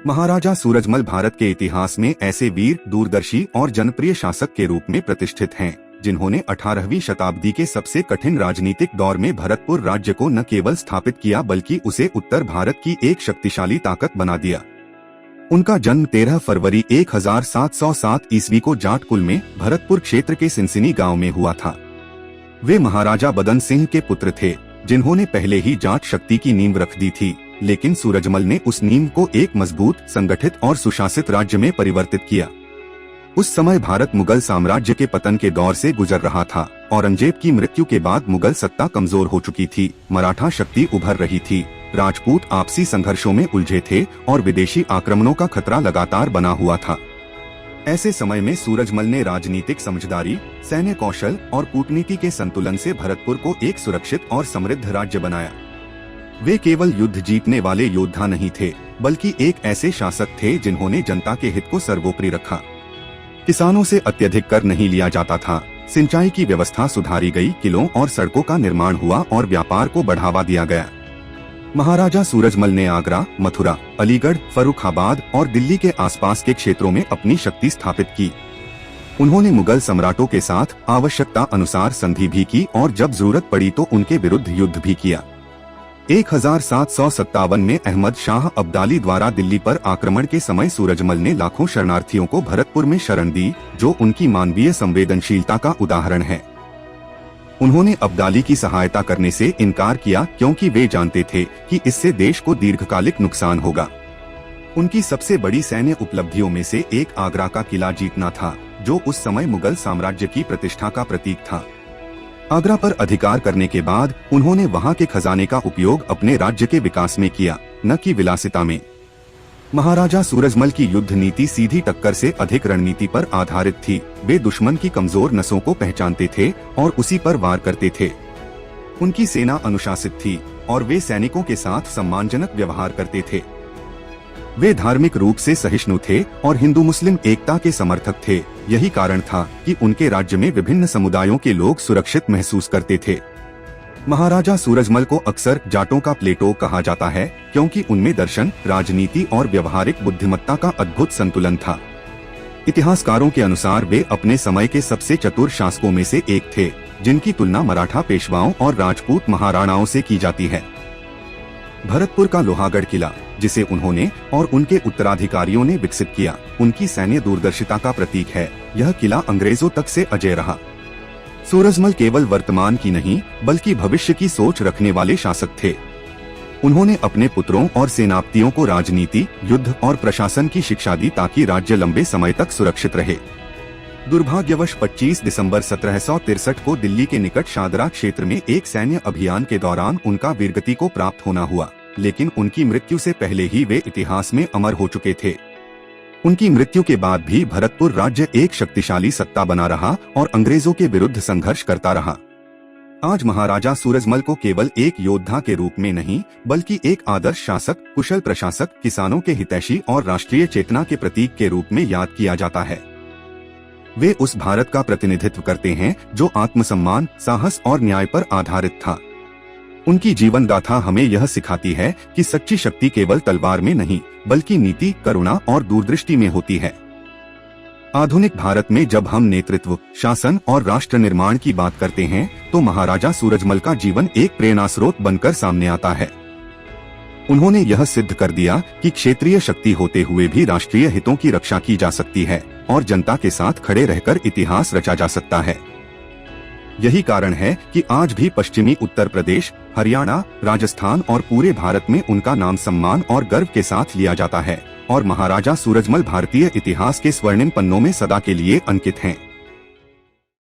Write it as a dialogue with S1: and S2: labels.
S1: महाराजा सूरजमल भारत के इतिहास में ऐसे वीर, दूरदर्शी और जनप्रिय शासक के रूप में प्रतिष्ठित हैं, जिन्होंने 18वीं शताब्दी के सबसे कठिन राजनीतिक दौर में भरतपुर राज्य को न केवल स्थापित किया बल्कि उसे उत्तर भारत की एक शक्तिशाली ताकत बना दिया। उनका जन्म 13 फरवरी 1707 ईस्वी को जाटकुल में भरतपुर क्षेत्र के सिनसिनी गांव में हुआ था। वे महाराजा बदन सिंह के पुत्र थे, जिन्होंने पहले ही जाट शक्ति की नींव रख दी थी, लेकिन सूरजमल ने उस नींव को एक मजबूत, संगठित और सुशासित राज्य में परिवर्तित किया। उस समय भारत मुगल साम्राज्य के पतन के दौर से गुजर रहा था। औरंगजेब की मृत्यु के बाद मुगल सत्ता कमजोर हो चुकी थी, मराठा शक्ति उभर रही थी, राजपूत आपसी संघर्षों में उलझे थे और विदेशी आक्रमणों का खतरा लगातार बना हुआ था। ऐसे समय में सूरजमल ने राजनीतिक समझदारी, सैन्य कौशल और कूटनीति के संतुलन से भरतपुर को एक सुरक्षित और समृद्ध राज्य बनाया। वे केवल युद्ध जीतने वाले योद्धा नहीं थे, बल्कि एक ऐसे शासक थे जिन्होंने जनता के हित को सर्वोपरि रखा। किसानों से अत्यधिक कर नहीं लिया जाता था, सिंचाई की व्यवस्था सुधारी गई, किलों और सड़कों का निर्माण हुआ और व्यापार को बढ़ावा दिया गया। महाराजा सूरजमल ने आगरा, मथुरा, अलीगढ़, फर्रुखाबाद और दिल्ली के आसपास के क्षेत्रों में अपनी शक्ति स्थापित की। उन्होंने मुगल सम्राटों के साथ आवश्यकता अनुसार संधि भी की और जब जरूरत पड़ी तो उनके विरुद्ध युद्ध भी किया। 1757 में अहमद शाह अब्दाली द्वारा दिल्ली पर आक्रमण के समय सूरजमल ने लाखों शरणार्थियों को भरतपुर में शरण दी, जो उनकी मानवीय संवेदनशीलता का उदाहरण है। उन्होंने अब्दाली की सहायता करने से इनकार किया क्योंकि वे जानते थे कि इससे देश को दीर्घकालिक नुकसान होगा। उनकी सबसे बड़ी सैन्य उपलब्धियों में से एक आगरा का किला जीतना था, जो उस समय मुगल साम्राज्य की प्रतिष्ठा का प्रतीक था। आगरा पर अधिकार करने के बाद उन्होंने वहां के खजाने का उपयोग अपने राज्य के विकास में किया, न कि विलासिता में। महाराजा सूरजमल की युद्ध नीति सीधी टक्कर से अधिक रणनीति पर आधारित थी। वे दुश्मन की कमजोर नसों को पहचानते थे और उसी पर वार करते थे। उनकी सेना अनुशासित थी और वे सैनिकों के साथ सम्मानजनक व्यवहार करते थे। वे धार्मिक रूप से सहिष्णु थे और हिंदू मुस्लिम एकता के समर्थक थे। यही कारण था कि उनके राज्य में विभिन्न समुदायों के लोग सुरक्षित महसूस करते थे। महाराजा सूरजमल को अक्सर जाटों का प्लेटो कहा जाता है, क्योंकि उनमें दर्शन, राजनीति और व्यवहारिक बुद्धिमत्ता का अद्भुत संतुलन था। इतिहासकारों के अनुसार वे अपने समय के सबसे चतुर शासकों में से एक थे, जिनकी तुलना मराठा पेशवाओं और राजपूत महाराणाओं से की जाती है। भरतपुर का लोहागढ़ किला, जिसे उन्होंने और उनके उत्तराधिकारियों ने विकसित किया, उनकी सैन्य दूरदर्शिता का प्रतीक है। यह किला अंग्रेजों तक से अजेय रहा। सूरजमल केवल वर्तमान की नहीं, बल्कि भविष्य की सोच रखने वाले शासक थे। उन्होंने अपने पुत्रों और सेनापतियों को राजनीति, युद्ध और प्रशासन की शिक्षा दी ताकि राज्य लंबे समय तक सुरक्षित रहे। दुर्भाग्यवश 25 दिसंबर 1763 को दिल्ली के निकट शादरा क्षेत्र में एक सैन्य अभियान के दौरान उनका वीरगति को प्राप्त होना हुआ, लेकिन उनकी मृत्यु से पहले ही वे इतिहास में अमर हो चुके थे। उनकी मृत्यु के बाद भी भरतपुर राज्य एक शक्तिशाली सत्ता बना रहा और अंग्रेजों के विरुद्ध संघर्ष करता रहा। आज महाराजा सूरजमल को केवल एक योद्धा के रूप में नहीं, बल्कि एक आदर्श शासक, कुशल प्रशासक, किसानों के हितैषी और राष्ट्रीय चेतना के प्रतीक के रूप में याद किया जाता है। वे उस भारत का प्रतिनिधित्व करते हैं जो आत्मसम्मान, साहस और न्याय पर आधारित था। उनकी जीवन गाथा हमें यह सिखाती है कि सच्ची शक्ति केवल तलवार में नहीं, बल्कि नीति, करुणा और दूरदृष्टि में होती है। आधुनिक भारत में जब हम नेतृत्व, शासन और राष्ट्र निर्माण की बात करते हैं, तो महाराजा सूरजमल का जीवन एक प्रेरणा स्रोत बनकर सामने आता है। उन्होंने यह सिद्ध कर दिया कि क्षेत्रीय शक्ति होते हुए भी राष्ट्रीय हितों की रक्षा की जा सकती है और जनता के साथ खड़े रहकर इतिहास रचा जा सकता है। यही कारण है कि आज भी पश्चिमी उत्तर प्रदेश, हरियाणा, राजस्थान और पूरे भारत में उनका नाम सम्मान और गर्व के साथ लिया जाता है और महाराजा सूरजमल भारतीय इतिहास के स्वर्णिम पन्नों में सदा के लिए अंकित हैं।